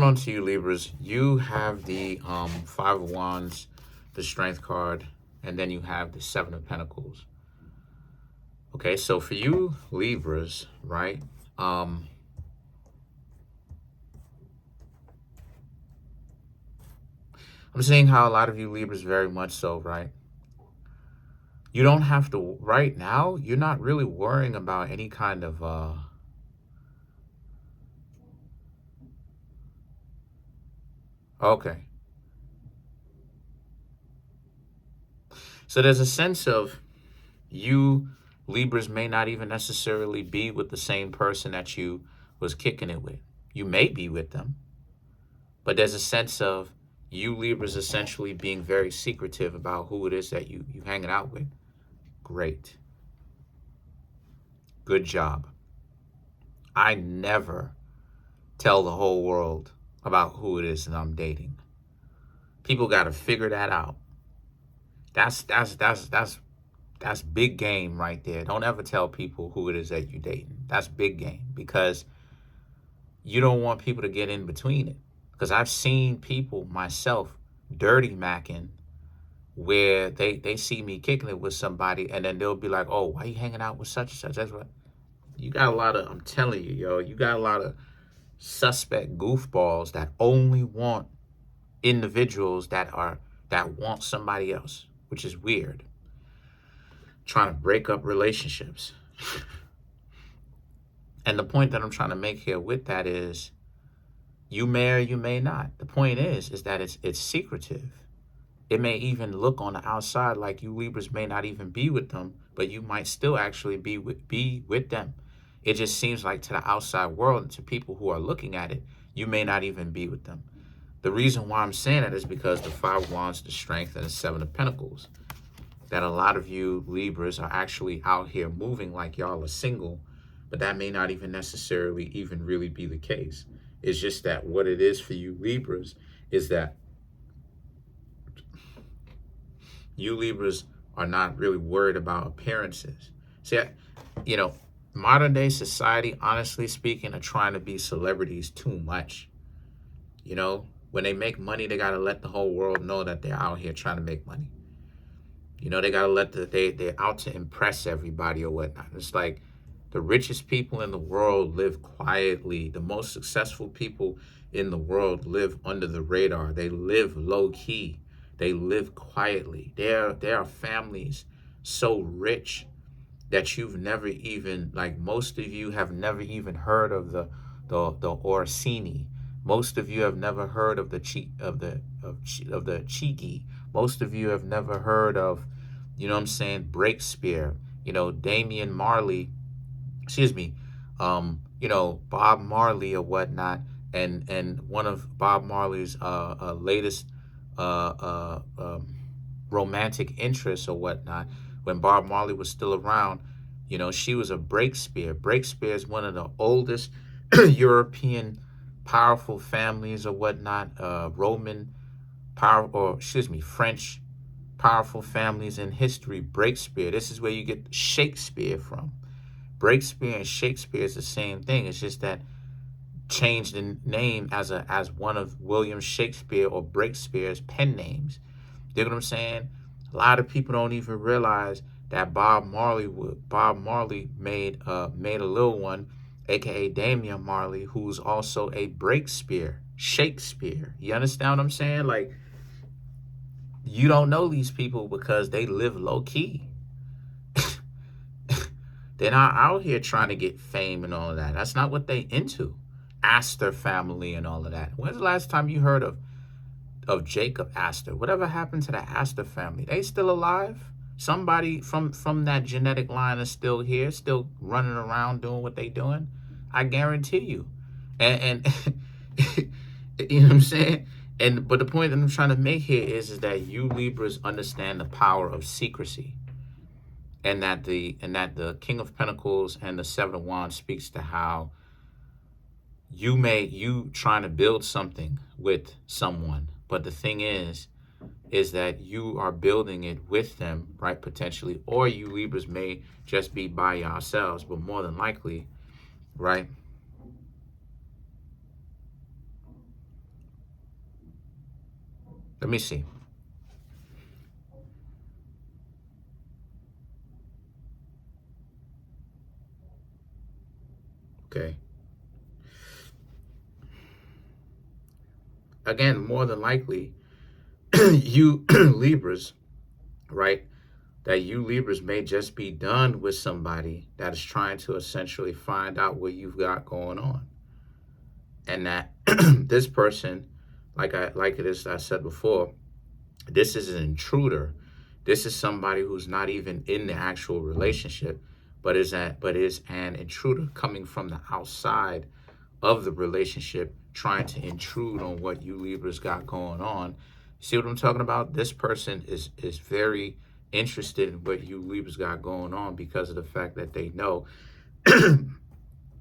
On to you, Libras. You have the Five of Wands, the Strength card, and then you have the Seven of Pentacles. Okay, so for you Libras, right? I'm seeing how a lot of you Libras, very much so, right? You don't have to, right now, you're not really worrying about any kind of okay. So there's a sense of you Libras may not even necessarily be with the same person that you was kicking it with. You may be with them, but there's a sense of you Libras essentially being very secretive about who it is that you hanging out with. Great. Good job. I never tell the whole world about who it is that I'm dating. People got to figure that out. That's big game right there. Don't ever tell people who it is that you're dating. That's big game, because you don't want people to get in between it. Because I've seen people myself dirty macking where they see me kicking it with somebody, and then they'll be like, oh, why you hanging out with such and such? That's what you got. A lot of, I'm telling you, yo, you got a lot of suspect goofballs that only want individuals that want somebody else, which is weird. Trying to break up relationships. And the point that I'm trying to make here with that is, you may or you may not. The point is that it's secretive. It may even look on the outside like you Libras may not even be with them, but you might still actually be with them. It just seems like to the outside world and to people who are looking at it, you may not even be with them. The reason why I'm saying that is because the Five of Wands, the Strength, and the Seven of Pentacles, that a lot of you Libras are actually out here moving like y'all are single, but that may not even necessarily even really be the case. It's just that what it is for you Libras is that you Libras are not really worried about appearances. See, you know, modern day society, honestly speaking, are trying to be celebrities too much. You know, when they make money, they got to let the whole world know that they're out here trying to make money. You know, they got to let they're out to impress everybody or whatnot. It's like the richest people in the world live quietly. The most successful people in the world live under the radar. They live low key. They live quietly. There are families so rich that you've never even, like, most of you have never even heard of the Orsini. Most of you have never heard of the Cheeky. Most of you have never heard of, you know what I'm saying, Breakspear, you know, Damian Marley, you know, Bob Marley or whatnot, and one of Bob Marley's latest romantic interests or whatnot, when Bob Marley was still around, you know, she was a Breakspear. Breakspear is one of the oldest European powerful families or whatnot, French powerful families in history. Breakspear. This is where you get Shakespeare from. Breakspear and Shakespeare is the same thing. It's just that changed in name as one of William Shakespeare or Breakspear's pen names. You know what I'm saying? A lot of people don't even realize that Bob Marley made a little one, aka Damian Marley, who's also a Breakspear, Shakespeare. You understand what I'm saying? Like, you don't know these people because they live low key. They're not out here trying to get fame and all of that. That's not what they into. Astor family and all of that. When's the last time you heard of Jacob Astor? Whatever happened to the Astor family? They still alive? Somebody from that genetic line is still here, still running around doing what they doing? I guarantee you. And you know what I'm saying? But the point that I'm trying to make here is that you Libras understand the power of secrecy. And that the King of Pentacles and the Seven of Wands speaks to how you trying to build something with someone, but the thing is that you are building it with them, right? Potentially, or you Libras may just be by yourselves, but more than likely, right? Let me see. Okay. Again, more than likely, you Libras, right? That you Libras may just be done with somebody that is trying to essentially find out what you've got going on. And that this person, I said before, this is an intruder. This is somebody who's not even in the actual relationship, but is an intruder coming from the outside of the relationship, trying to intrude on what you Libras got going on. See what I'm talking about? This person is very interested in what you Libras got going on because of the fact that they know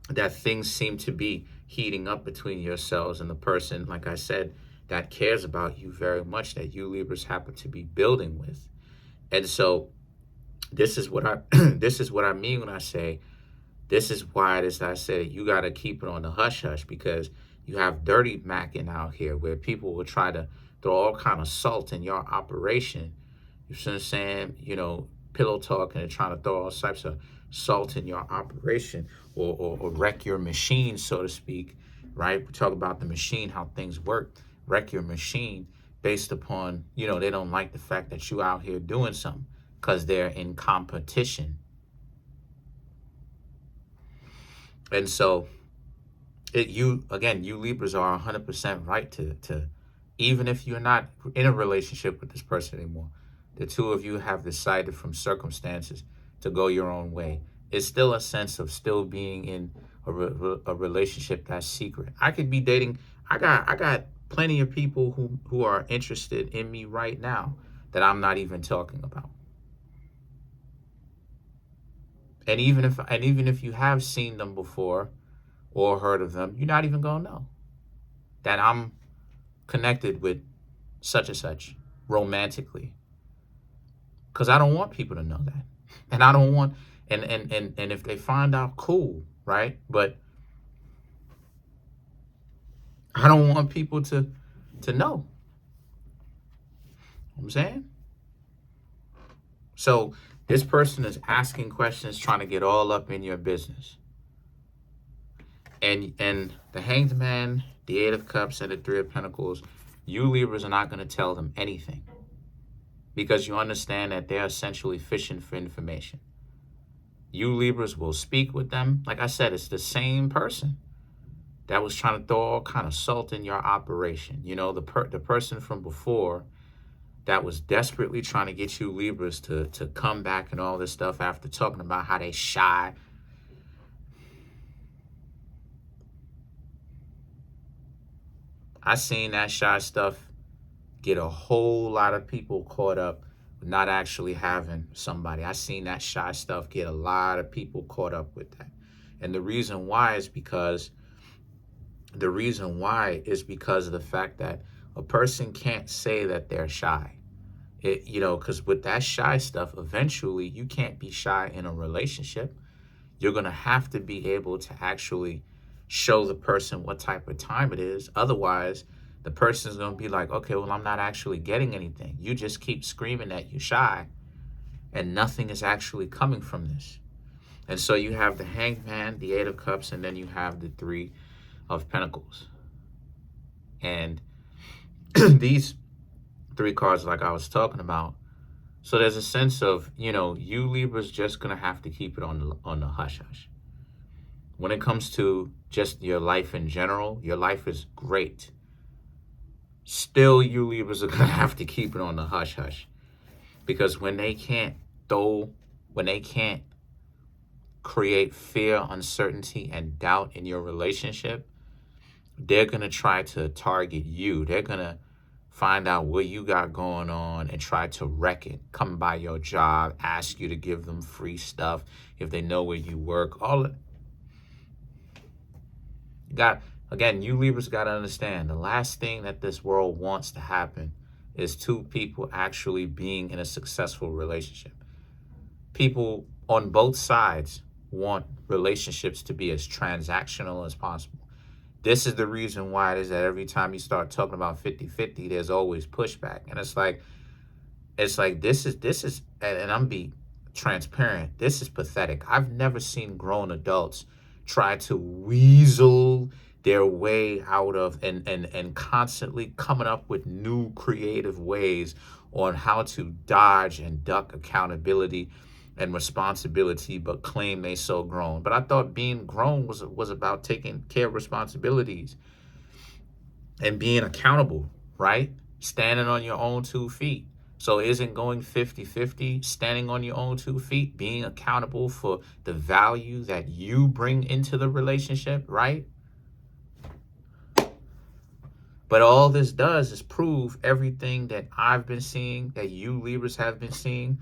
that things seem to be heating up between yourselves and the person, like I said, that cares about you very much, that you Libras happen to be building with. And so this is what I this is what I mean when I say this is why it is that I said you got to keep it on the hush hush, because you have dirty macking out here where people will try to throw all kind of salt in your operation. You see what I'm saying? You know, pillow talking and trying to throw all types of salt in your operation, or wreck your machine, so to speak, right? We talk about the machine, how things work, wreck your machine based upon, you know, they don't like the fact that you out here doing something because they're in competition. And so you Libras are 100% right to even if you're not in a relationship with this person anymore, the two of you have decided from circumstances to go your own way. It's still a sense of still being in a relationship that's secret. I could be dating. I got plenty of people who are interested in me right now that I'm not even talking about. And even if you have seen them before or heard of them, you're not even gonna know that I'm connected with such and such romantically, because I don't want people to know that. And I don't want, and if they find out, cool, right? But I don't want people to know. You know what I'm saying? So this person is asking questions, trying to get all up in your business. And the Hanged Man, the Eight of Cups, and the Three of Pentacles, you Libras are not going to tell them anything, because you understand that they're essentially fishing for information. You Libras will speak with them. Like I said, it's the same person that was trying to throw all kind of salt in your operation. You know, the person from before that was desperately trying to get you Libras to come back and all this stuff after talking about how they shy. I seen that shy stuff get a whole lot of people caught up with not actually having somebody. I seen that shy stuff get a lot of people caught up with that. And the reason why is because of the fact that a person can't say that they're shy. You know, because with that shy stuff, eventually you can't be shy in a relationship. You're going to have to be able to actually show the person what type of time it is. Otherwise, the person's going to be like, okay, well, I'm not actually getting anything. You just keep screaming that you're shy, and nothing is actually coming from this. And so you have the Hanged Man, the Eight of Cups, and then you have the Three of Pentacles. And these three cards, like I was talking about, so there's a sense of, you know, you Libra's just going to have to keep it on the hush hush. When it comes to just your life in general, your life is great. Still, you Libras are going to have to keep it on the hush hush. Because when they can't create fear, uncertainty, and doubt in your relationship, they're going to try to target you. They're going to find out what you got going on and try to wreck it. Come by your job, ask you to give them free stuff if they know where you work. All of again, you Libras got to understand, the last thing that this world wants to happen is two people actually being in a successful relationship. People on both sides want relationships to be as transactional as possible. This is the reason why it is that every time you start talking about 50-50, there's always pushback. And it's like this is, and I'm be transparent, this is pathetic. I've never seen grown adults try to weasel their way out of and constantly coming up with new creative ways on how to dodge and duck accountability and responsibility, but claim they so grown. But I thought being grown was about taking care of responsibilities and being accountable, right? Standing on your own 2 feet. So isn't going 50-50, standing on your own 2 feet, being accountable for the value that you bring into the relationship, right? But all this does is prove everything that I've been seeing, that you Libras have been seeing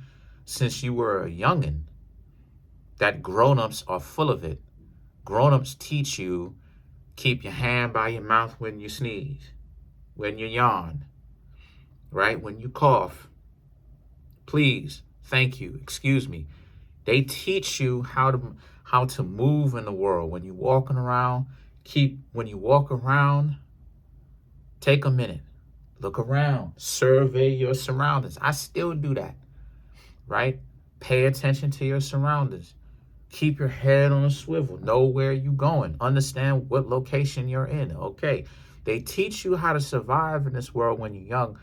since you were a youngin', that grown-ups are full of it. Grown-ups teach you, keep your hand by your mouth when you sneeze, when you yawn, right? When you cough, please, thank you, excuse me. They teach you how to move in the world. When you're walking around, take a minute, look around, survey your surroundings. I still do that, right? Pay attention to your surroundings. Keep your head on a swivel. Know where you're going. Understand what location you're in. Okay. They teach you how to survive in this world when you're young,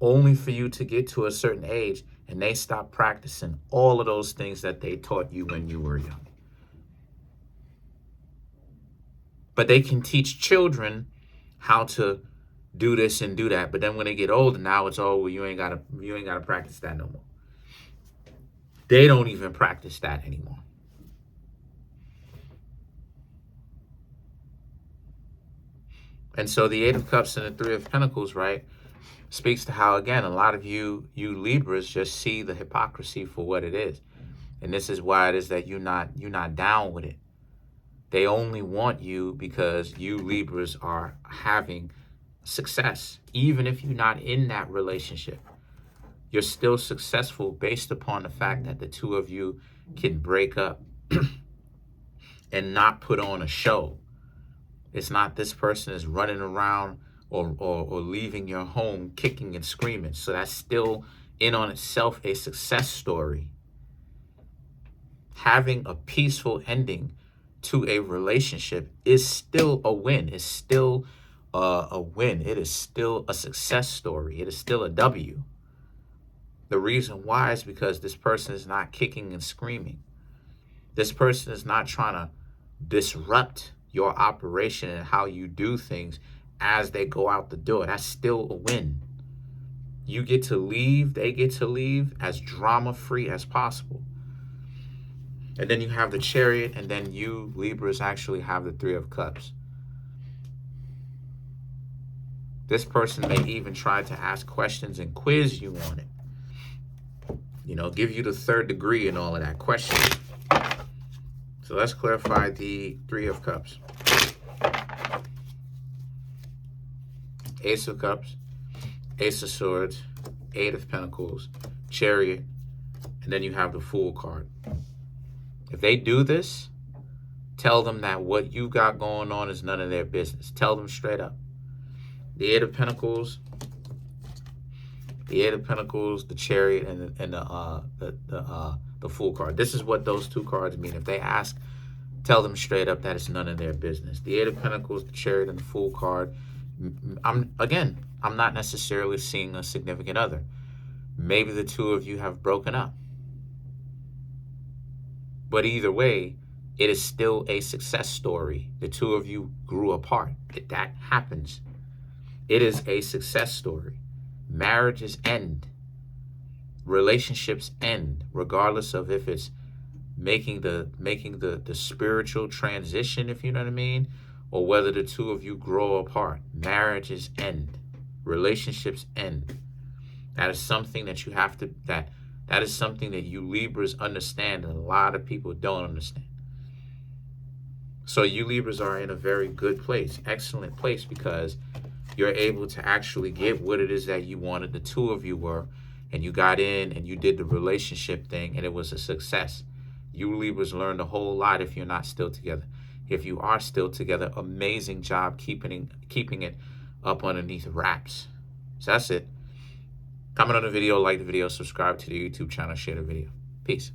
only for you to get to a certain age and they stop practicing all of those things that they taught you when you were young. But they can teach children how to do this and do that. But then when they get older, now it's all, well, you ain't gotta practice that no more. They don't even practice that anymore. And so the 8 of Cups and the 3 of Pentacles, right, speaks to how, again, a lot of you Libras just see the hypocrisy for what it is. And this is why it is that you're not down with it. They only want you because you Libras are having success. Even if you're not in that relationship, you're still successful based upon the fact that the two of you can break up and not put on a show. It's not this person is running around or leaving your home kicking and screaming. So that's still in on itself a success story. Having a peaceful ending to a relationship is still a win. It's still a win. It is still a success story. It is still a W. The reason why is because this person is not kicking and screaming. This person is not trying to disrupt your operation and how you do things as they go out the door. That's still a win. You get to leave, they get to leave as drama-free as possible. And then you have the Chariot, and then you Libras actually have the 3 of Cups. This person may even try to ask questions and quiz you on it. You know, give you the 3rd degree and all of that question. So let's clarify the 3 of Cups. Ace of Cups, Ace of Swords, 8 of Pentacles, Chariot, and then you have the Fool card. If they do this, tell them that what you got going on is none of their business. Tell them straight up. The 8 of Pentacles, the Chariot, and the Fool card. This is what those 2 cards mean. If they ask, tell them straight up that it's none of their business. The 8 of Pentacles, the Chariot, and the Fool card. I'm not necessarily seeing a significant other. Maybe the 2 of you have broken up. But either way, it is still a success story. The 2 of you grew apart. That happens. It is a success story. Marriages end. Relationships end, regardless of if it's making the spiritual transition, if you know what I mean, or whether the 2 of you grow apart. Marriages end. Relationships end. That is something that you have to, that is something that you Libras understand and a lot of people don't understand. So you Libras are in a very good place, excellent place, because you're able to actually get what it is that you wanted. The 2 of you were, and you got in and you did the relationship thing and it was a success. You Libras learned a whole lot if you're not still together. If you are still together, amazing job keeping it up underneath wraps. So that's it. Comment on the video, like the video, subscribe to the YouTube channel, share the video. Peace.